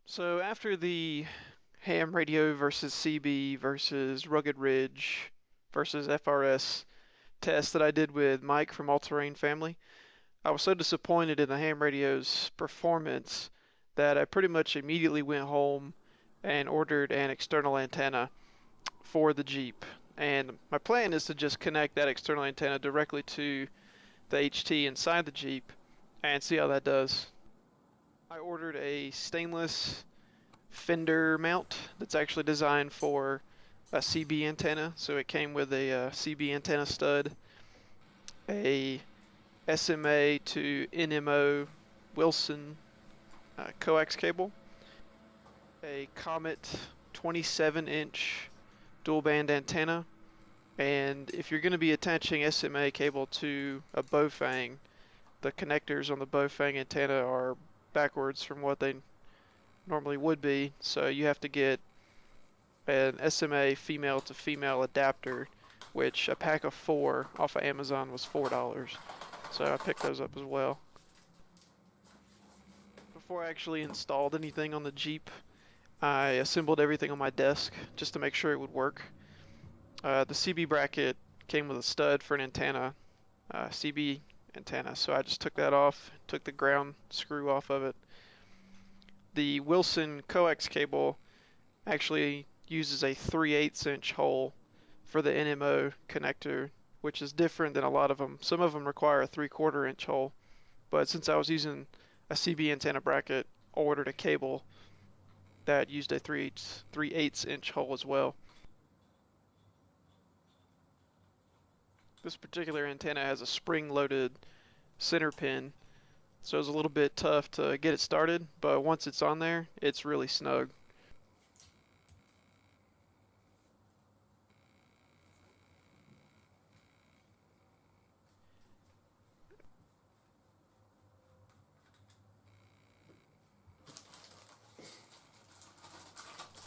So after the ham radio versus CB versus Rugged Ridge versus FRS test that I did with Mike from All Terrain Family, I was so disappointed in the ham radio's performance that I pretty much immediately went home and ordered an external antenna for the Jeep. And my plan is to just connect that external antenna directly to the HT inside the Jeep and see how that does. I ordered a stainless fender mount that's actually designed for a CB antenna. So it came with a CB antenna stud, a SMA to NMO Wilson coax cable, a Comet 27-inch dual band antenna, and if you're going to be attaching SMA cable to a Bowfang, the connectors on the Bowfang antenna are backwards from what they normally would be, so you have to get an SMA female to female adapter, which a pack of 4 off of Amazon was $4. So I picked those up as well. Before I actually installed anything on the Jeep, I assembled everything on my desk just to make sure it would work. The CB bracket came with a stud for an antenna, CB antenna, so I just took that off, took the ground screw off of it. The Wilson coax cable actually uses a 3/8 inch hole for the NMO connector, which is different than a lot of them. Some of them require a 3/4 inch hole, but since I was using a CB antenna bracket, I ordered a cable that used a 3/8 inch hole as well. This particular antenna has a spring-loaded center pin, so it's a little bit tough to get it started, but once it's on there, it's really snug.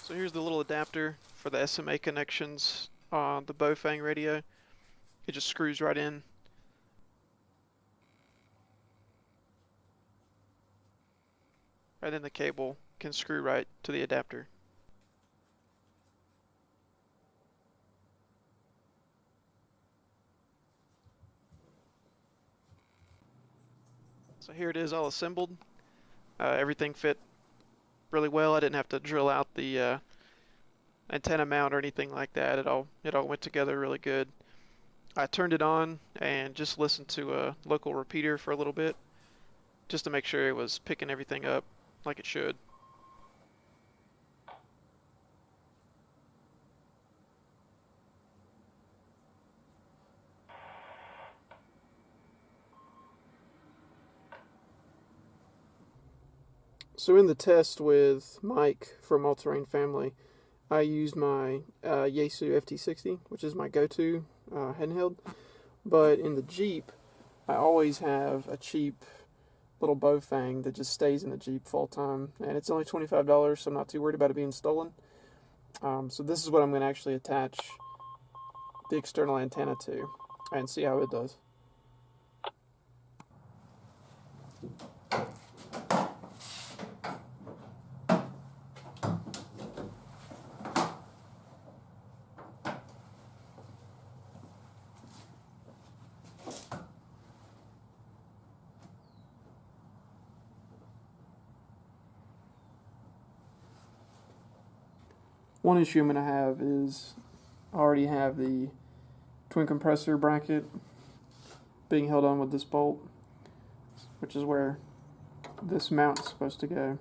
So here's the little adapter for the SMA connections on the Bowfang radio. It just screws right in. And then the cable can screw right to the adapter. So here it is all assembled. Everything fit really well. I didn't have to drill out the antenna mount or anything like that. It all went together really good. I turned it on and just listened to a local repeater for a little bit, just to make sure it was picking everything up like it should. So in the test with Mike from All Terrain Family, I used my Yaesu FT60, which is my go-to handheld. But in the Jeep, I always have a cheap little Bowfang that just stays in the Jeep full time, and it's only $25, so I'm not too worried about it being stolen. So this is what I'm going to actually attach the external antenna to and see how it does. One issue I'm going to have is I already have the twin compressor bracket being held on with this bolt, which is where this mount is supposed to go.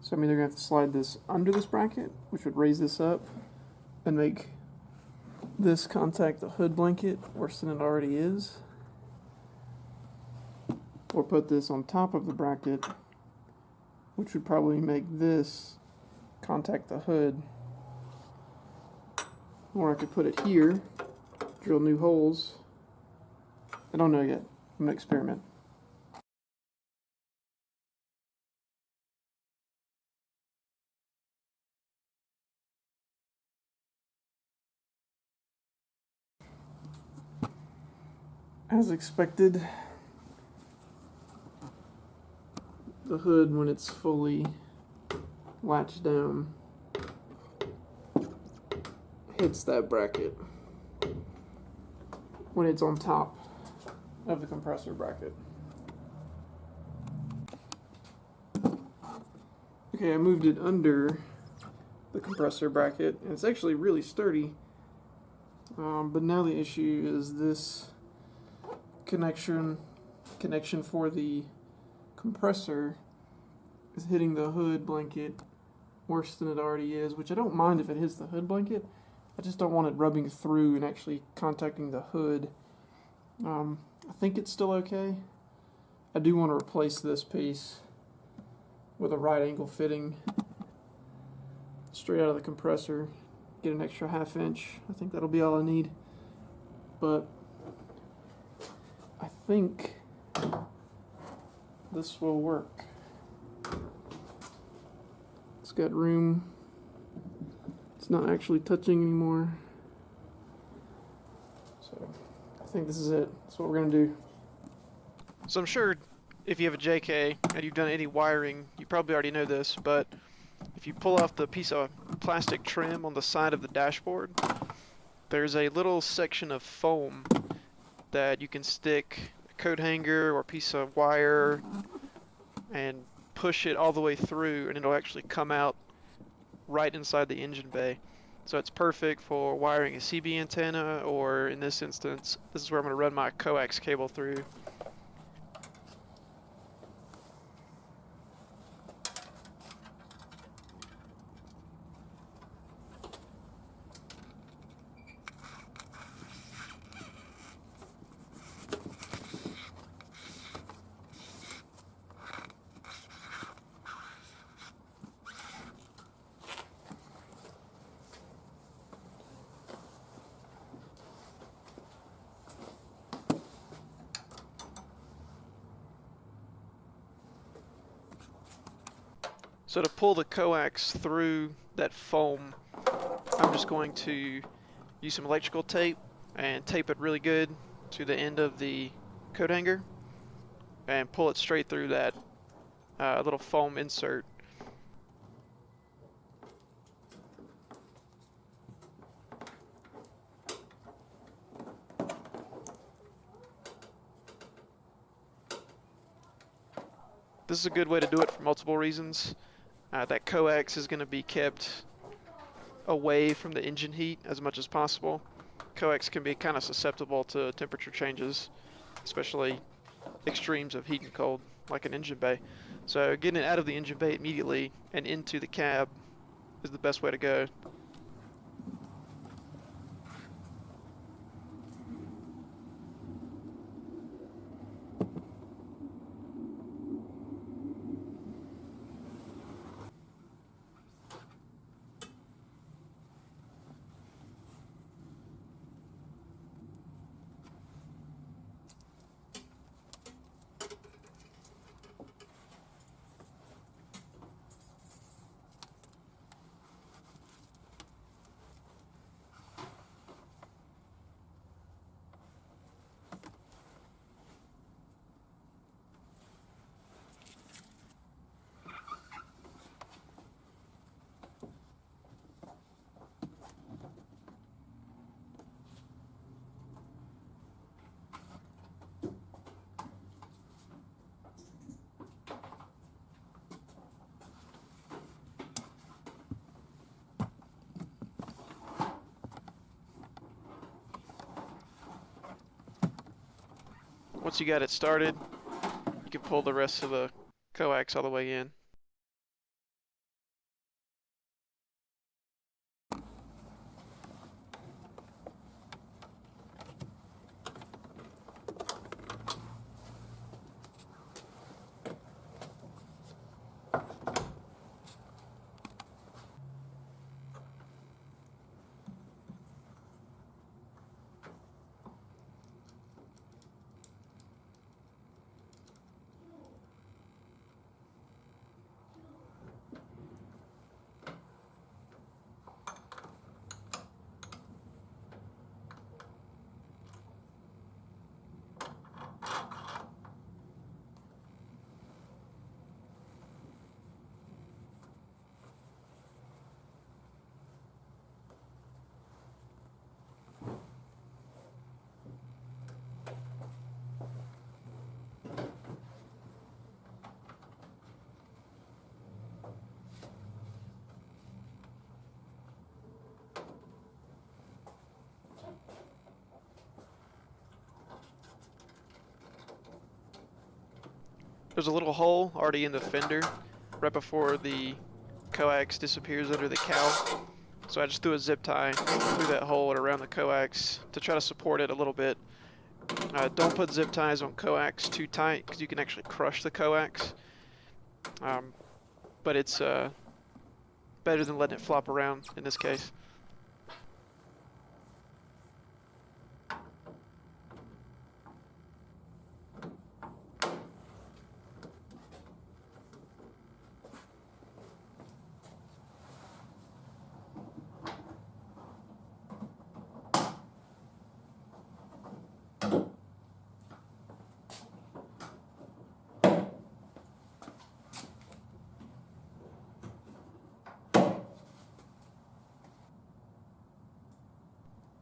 So I'm either going to have to slide this under this bracket, which would raise this up and make this contact the hood blanket worse than it already is, or put this on top of the bracket, which would probably make this contact the hood. Or I could put it here, drill new holes. I don't know yet. I'm going to experiment. As expected, the hood, when it's fully latch down hits that bracket when it's on top of the compressor bracket. Okay, I moved it under the compressor bracket, and it's actually really sturdy. But now the issue is this connection for the compressor is hitting the hood blanket worse than it already is, which I don't mind if it hits the hood blanket. I just don't want it rubbing through and actually contacting the hood. I think it's still okay. I do want to replace this piece with a right angle fitting straight out of the compressor. Get an extra 1/2 inch. I think that'll be all I need. But I think this will work. It's got room. It's not actually touching anymore. So I think this is it. That's what we're gonna do. So I'm sure if you have a JK and you've done any wiring, you probably already know this, but if you pull off the piece of plastic trim on the side of the dashboard, there's a little section of foam that you can stick a coat hanger or a piece of wire and push it all the way through, and it'll actually come out right inside the engine bay. So it's perfect for wiring a CB antenna, or in this instance, this is where I'm going to run my coax cable through. So to pull the coax through that foam, I'm just going to use some electrical tape and tape it really good to the end of the coat hanger and pull it straight through that little foam insert. This is a good way to do it for multiple reasons. That coax is going to be kept away from the engine heat as much as possible. Coax can be kind of susceptible to temperature changes, especially extremes of heat and cold, like an engine bay. So getting it out of the engine bay immediately and into the cab is the best way to go. Once you got it started, you can pull the rest of the coax all the way in. There's a little hole already in the fender right before the coax disappears under the cowl. So I just threw a zip tie through that hole and around the coax to try to support it a little bit. Don't put zip ties on coax too tight because you can actually crush the coax. But it's better than letting it flop around in this case.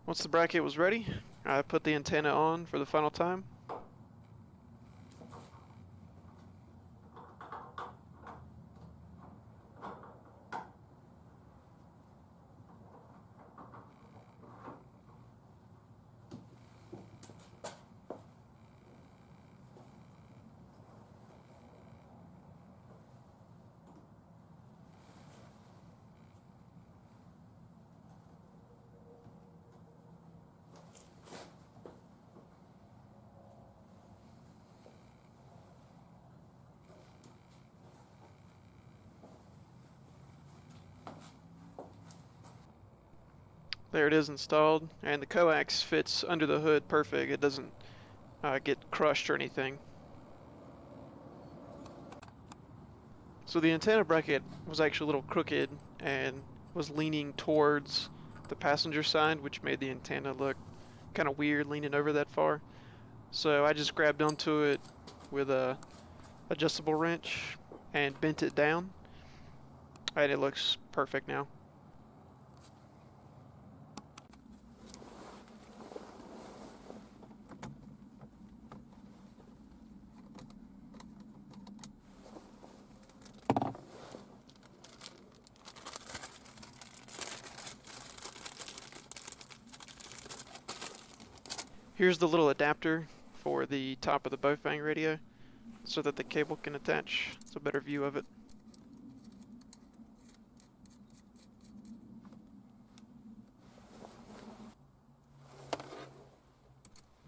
Once the bracket was ready, I put the antenna on for the final time. There it is installed, and the coax fits under the hood perfect. It doesn't get crushed or anything. So the antenna bracket was actually a little crooked and was leaning towards the passenger side, which made the antenna look kind of weird leaning over that far. So I just grabbed onto it with a adjustable wrench and bent it down, and it looks perfect now. Here's the little adapter for the top of the bowfang radio so that the cable can attach. It's a better view of it.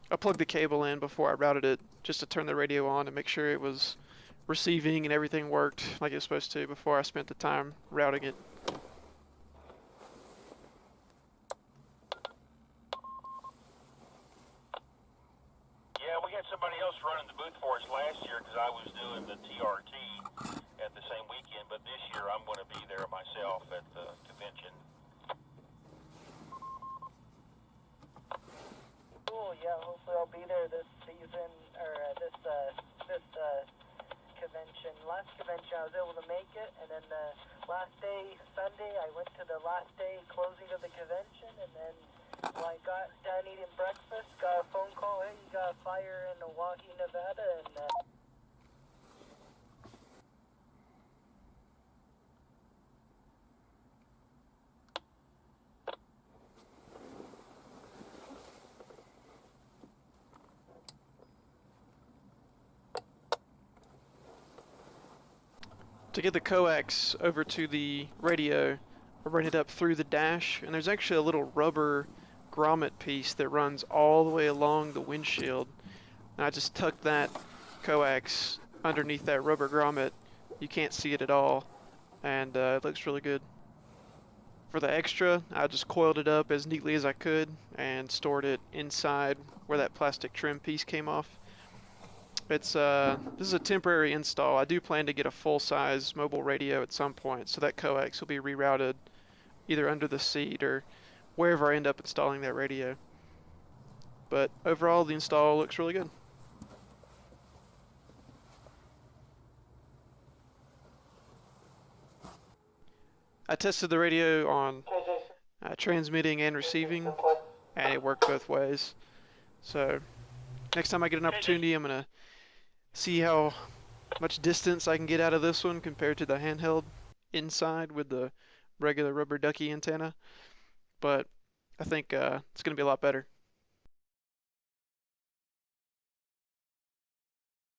I plugged the cable in before I routed it just to turn the radio on and make sure it was receiving and everything worked like it was supposed to before I spent the time routing it. Somebody else running the booth for us last year because I was doing the TRT at the same weekend, but this year I'm going to be there myself at the convention. Cool, yeah, hopefully I'll be there this season, or this convention. Last convention I was able to make it, and then the last day, Sunday, I went to the last day closing of the convention, and then when I got done eating breakfast, got a phone call, hey, you got a fire in Milwaukee, Nevada, and To get the coax over to the radio, I ran it up through the dash, and there's actually a little rubber grommet piece that runs all the way along the windshield. And I just tucked that coax underneath that rubber grommet. You can't see it at all, and it looks really good. For the extra, I just coiled it up as neatly as I could and stored it inside where that plastic trim piece came off. It's this is a temporary install. I do plan to get a full-size mobile radio at some point, so that coax will be rerouted either under the seat or wherever I end up installing that radio. But overall, the install looks really good. I tested the radio on transmitting and receiving, and it worked both ways. So next time I get an opportunity, I'm going to see how much distance I can get out of this one compared to the handheld inside with the regular rubber ducky antenna. But I think it's going to be a lot better.